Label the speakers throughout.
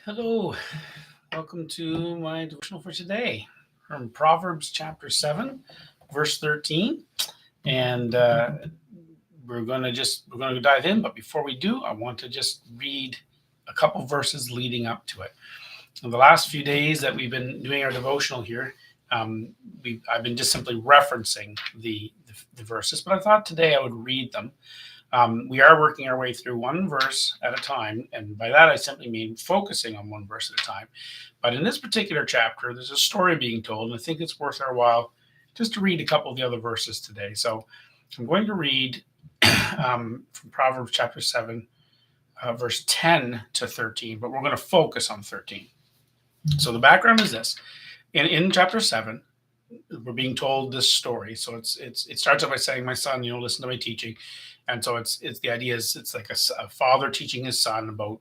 Speaker 1: Hello, welcome to my devotional for today from Proverbs chapter 7, verse 13. And we're going to dive in. But before we do, I want to just read a couple verses leading up to it. In the last few days that we've been doing our devotional here, um, I've been just simply referencing the verses, but I thought today I would read them. We are working our way through one verse at a time, and by that I simply mean focusing on one verse at a time. But in this particular chapter, there's a story being told, and I think it's worth our while just to read a couple of the other verses today. So I'm going to read from Proverbs chapter 7, verse 10 to 13, but we're going to focus on 13. So the background is this. In chapter 7, we're being told this story. So it starts off by saying, "My son, listen to my teaching." And so it's the idea is it's like a father teaching his son about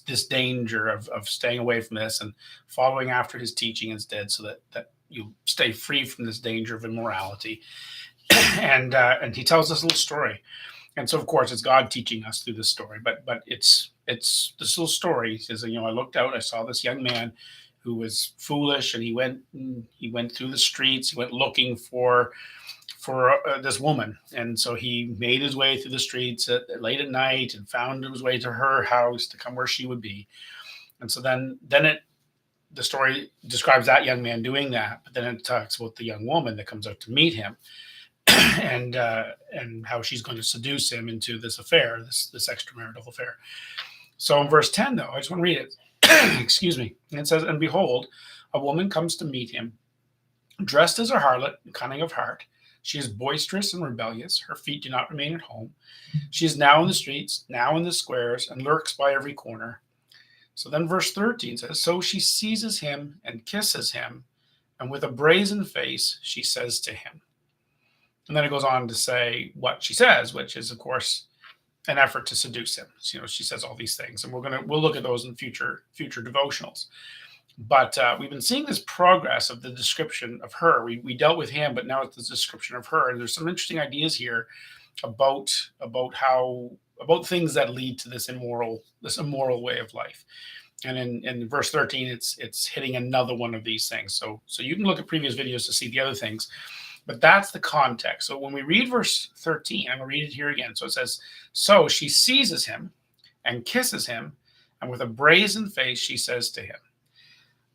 Speaker 1: this danger of staying away from this and following after his teaching instead, so that you stay free from this danger of immorality. And he tells this little story. And so of course it's God teaching us through this story, but it's this little story. He says, I looked out, I saw this young man who was foolish, and he went through the streets, he went looking for this woman. And so he made his way through the streets late at night and found his way to her house to come where she would be. And so then the story describes that young man doing that, but then it talks about the young woman that comes out to meet him, and how she's going to seduce him into this affair, this extramarital affair. So in verse 10, though, I just want to read it. Excuse me. And it says, "And behold, a woman comes to meet him, dressed as a harlot, cunning of heart. She is boisterous and rebellious. Her feet do not remain at home. She is now in the streets, now in the squares, and lurks by every corner." So then verse 13 says, "So she seizes him and kisses him, and with a brazen face she says to him." And then it goes on to say what she says, which is, of course, an effort to seduce him. So, she says all these things, and we'll look at those in future devotionals. But we've been seeing this progress of the description of her. We dealt with him, but now it's the description of her. And there's some interesting ideas here about things that lead to this immoral way of life. And in verse 13, it's hitting another one of these things. So you can look at previous videos to see the other things, but that's the context. So when we read verse 13, I'm going to read it here again. So it says, "So she seizes him and kisses him, and with a brazen face she says to him."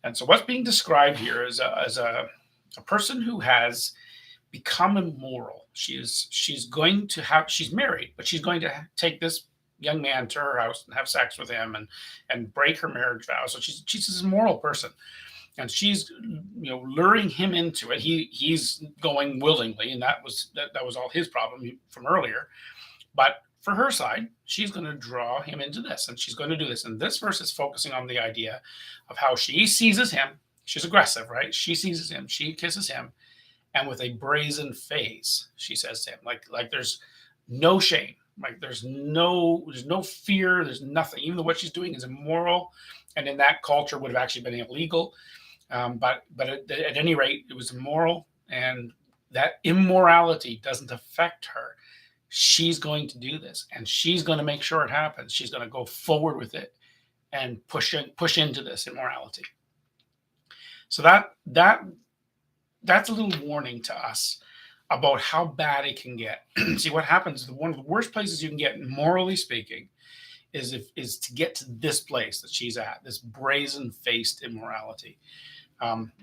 Speaker 1: And so what's being described here is a person who has become immoral. She's married, but she's going to take this young man to her house and have sex with him and break her marriage vow. So she's this immoral person, and she's luring him into it. He's going willingly, and that was all his problem from earlier. But for her side, she's going to draw him into this, and she's going to do this. And this verse is focusing on the idea of how she seizes him. She's aggressive, right? She seizes him, she kisses him, and with a brazen face, she says to him, like there's no shame, like there's no fear, there's nothing. Even though what she's doing is immoral, and in that culture would have actually been illegal, but at any rate, it was immoral, and that immorality doesn't affect her. She's going to do this, and she's going to make sure it happens. She's going to go forward with it and push into this immorality. So that's a little warning to us about how bad it can get. See, what happens, one of the worst places you can get, morally speaking, is to get to this place that she's at, this brazen-faced immorality.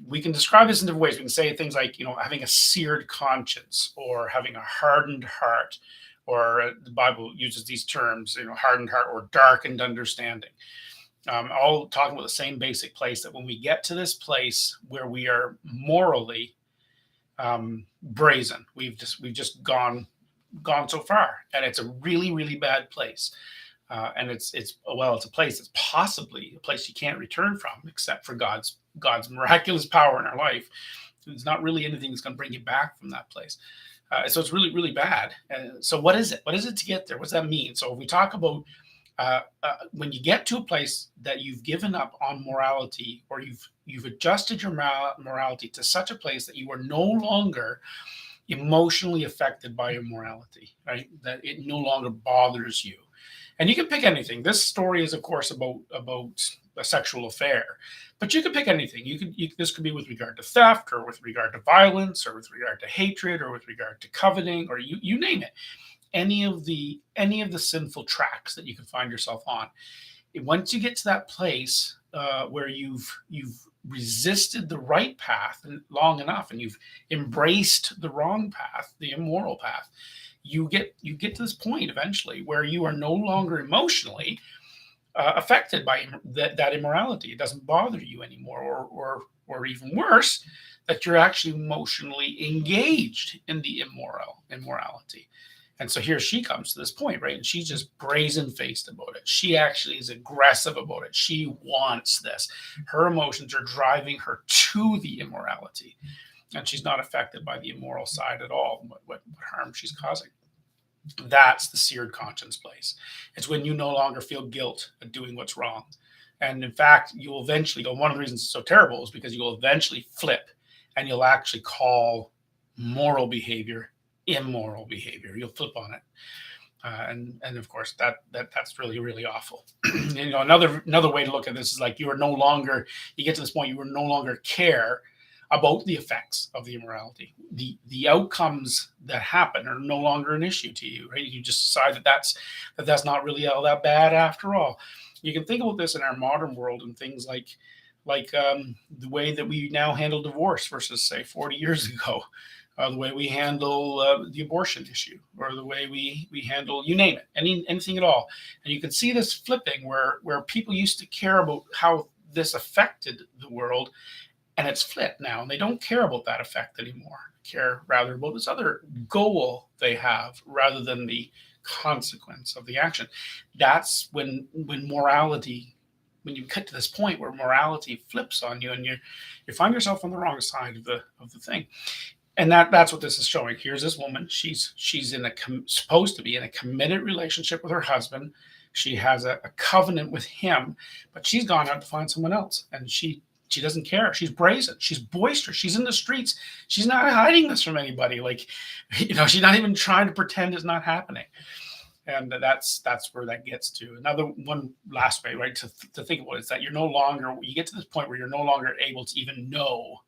Speaker 1: We can describe this in different ways. We can say things like, having a seared conscience, or having a hardened heart, or the Bible uses these terms, hardened heart or darkened understanding. All talking about the same basic place, that when we get to this place where we are morally brazen, we've just gone so far, and it's a really, really bad place. And it's a place that's possibly a place you can't return from, except for God's miraculous power in our life. There's not really anything that's going to bring you back from that place. So it's really, really bad. So what is it? What is it to get there? What does that mean? So if we talk about when you get to a place that you've given up on morality, or you've adjusted your morality to such a place that you are no longer emotionally affected by your morality, right? That it no longer bothers you. And you can pick anything. This story is, of course, about a sexual affair. But you could pick anything. This could be with regard to theft, or with regard to violence, or with regard to hatred, or with regard to coveting, or you name it. Any of the sinful tracks that you can find yourself on. Once you get to that place where you've resisted the right path long enough, and you've embraced the wrong path, the immoral path, you get to this point eventually where you are no longer emotionally affected by that immorality. It doesn't bother you anymore, or even worse, that you're actually emotionally engaged in the immorality. And so here she comes to this point, right? And she's just brazen faced about it. She actually is aggressive about it. She wants this. Her emotions are driving her to the immorality, and she's not affected by the immoral side at all, what harm she's causing. That's the seared conscience place. It's when you no longer feel guilt at doing what's wrong. And in fact, you'll eventually go, one of the reasons it's so terrible is because you'll eventually flip, and you'll actually call moral behavior immoral behavior. You'll flip on it. And of course that's really, really awful. Another way to look at this is like you get to this point, you are no longer care about the effects of the immorality. The outcomes that happen are no longer an issue to you, right? You just decide that's not really all that bad after all. You can think about this in our modern world, and things like the way that we now handle divorce versus say 40 years ago. The way we handle the abortion issue, or the way we handle, you name it, anything at all. And you can see this flipping where people used to care about how this affected the world, and it's flipped now, and they don't care about that effect anymore. They care rather about this other goal they have, rather than the consequence of the action. That's when morality, when you get to this point where morality flips on you, and you find yourself on the wrong side of the thing. And that's what this is showing. Here's this woman. She's supposed to be in a committed relationship with her husband. She has a covenant with him, but she's gone out to find someone else, and she doesn't care. She's brazen. She's boisterous. She's in the streets. She's not hiding this from anybody. She's not even trying to pretend it's not happening. And that's where that gets to. Another one last way, right, to think about it, is that you get to this point where you're no longer able to even know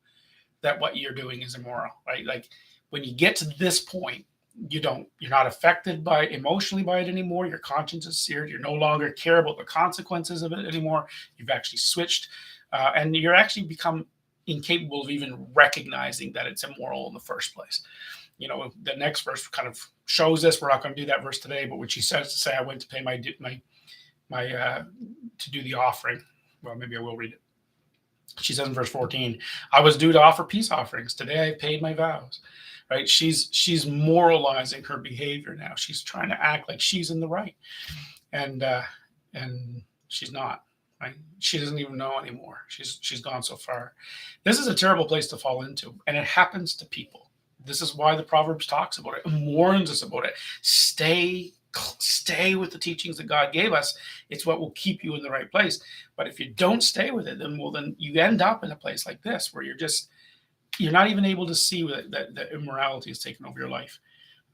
Speaker 1: that what you're doing is immoral, right? Like when you get to this point, you're not affected emotionally by it anymore. Your conscience is seared. You no longer care about the consequences of it anymore. You've actually switched, and you're actually become incapable of even recognizing that it's immoral in the first place. The next verse kind of shows this. We're not going to do that verse today, but when she says to say, I went to pay my to do the offering. Well, maybe I will read it. She says in verse 14, I was due to offer peace offerings. Today I paid my vows. Right? She's moralizing her behavior now. She's trying to act like she's in the right. And she's not. Right? She doesn't even know anymore. She's gone so far. This is a terrible place to fall into. And it happens to people. This is why the Proverbs talks about it and warns us about it. Stay with the teachings that God gave us. It's what will keep you in the right place. But if you don't stay with it, then you end up in a place like this where you're not even able to see that immorality has taken over your life.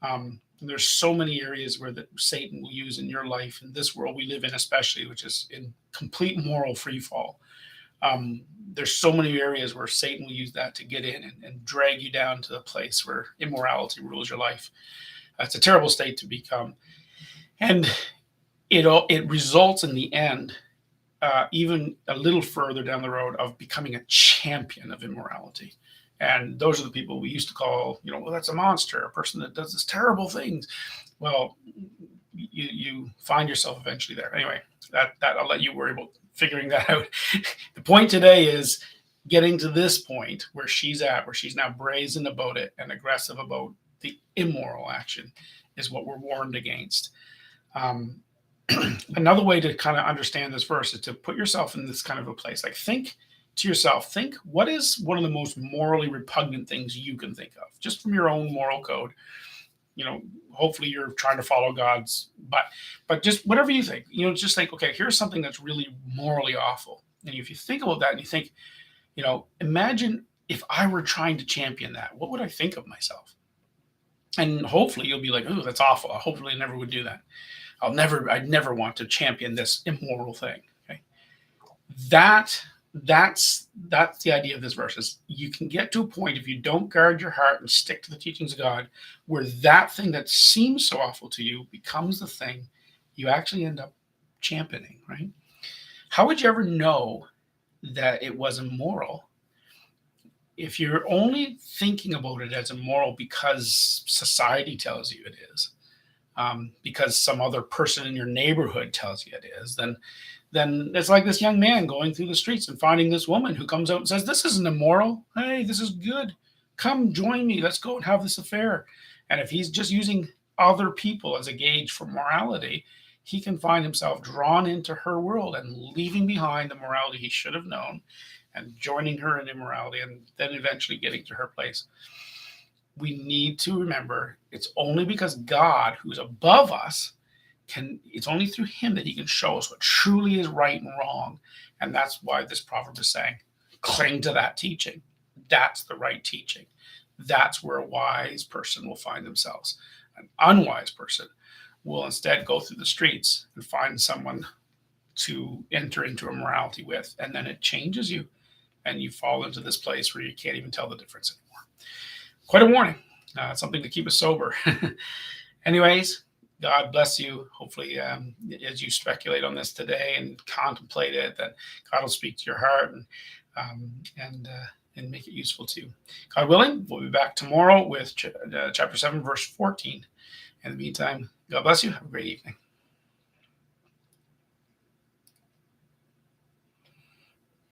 Speaker 1: And there's so many areas where Satan will use in your life, in this world we live in especially, which is in complete moral free fall. There's so many areas where Satan will use that to get in and drag you down to the place where immorality rules your life. It's a terrible state to become. And it results in the end, even a little further down the road, of becoming a champion of immorality. And those are the people we used to call, well, that's a monster, a person that does this terrible things. Well, you find yourself eventually there. Anyway, that I'll let you worry about figuring that out. The point today is getting to this point where she's now brazen about it and aggressive about the immoral action is what we're warned against. Another way to kind of understand this verse is to put yourself in this kind of a place. Like, think to yourself, what is one of the most morally repugnant things you can think of, just from your own moral code. Hopefully you're trying to follow God's, but just whatever you think, just think, okay, here's something that's really morally awful. And if you think about that and you think, imagine if I were trying to champion that, what would I think of myself? And hopefully you'll be like, oh, that's awful. Hopefully I never would do that. I'd never want to champion this immoral thing. Okay. That's the idea of this verse. Is you can get to a point, if you don't guard your heart and stick to the teachings of God, where that thing that seems so awful to you becomes the thing you actually end up championing, right? How would you ever know that it was immoral if you're only thinking about it as immoral because society tells you it is, because some other person in your neighborhood tells you it is? Then it's like this young man going through the streets and finding this woman who comes out and says, "This isn't immoral. Hey, this is good. Come join me. Let's go and have this affair." And if he's just using other people as a gauge for morality, he can find himself drawn into her world and leaving behind the morality he should have known and joining her in immorality and then eventually getting to her place. We need to remember it's only because God, who's above us, it's only through him that he can show us what truly is right and wrong. And that's why this proverb is saying, cling to that teaching. That's the right teaching. That's where a wise person will find themselves. An unwise person will instead go through the streets and find someone to enter into immorality with, and then it changes you, and you fall into this place where you can't even tell the difference anymore. Quite a warning. Something to keep us sober. Anyways, God bless you. Hopefully, as you speculate on this today and contemplate it, that God will speak to your heart and make it useful to you. God willing, we'll be back tomorrow with chapter 7, verse 14. In the meantime, God bless you. Have a great evening.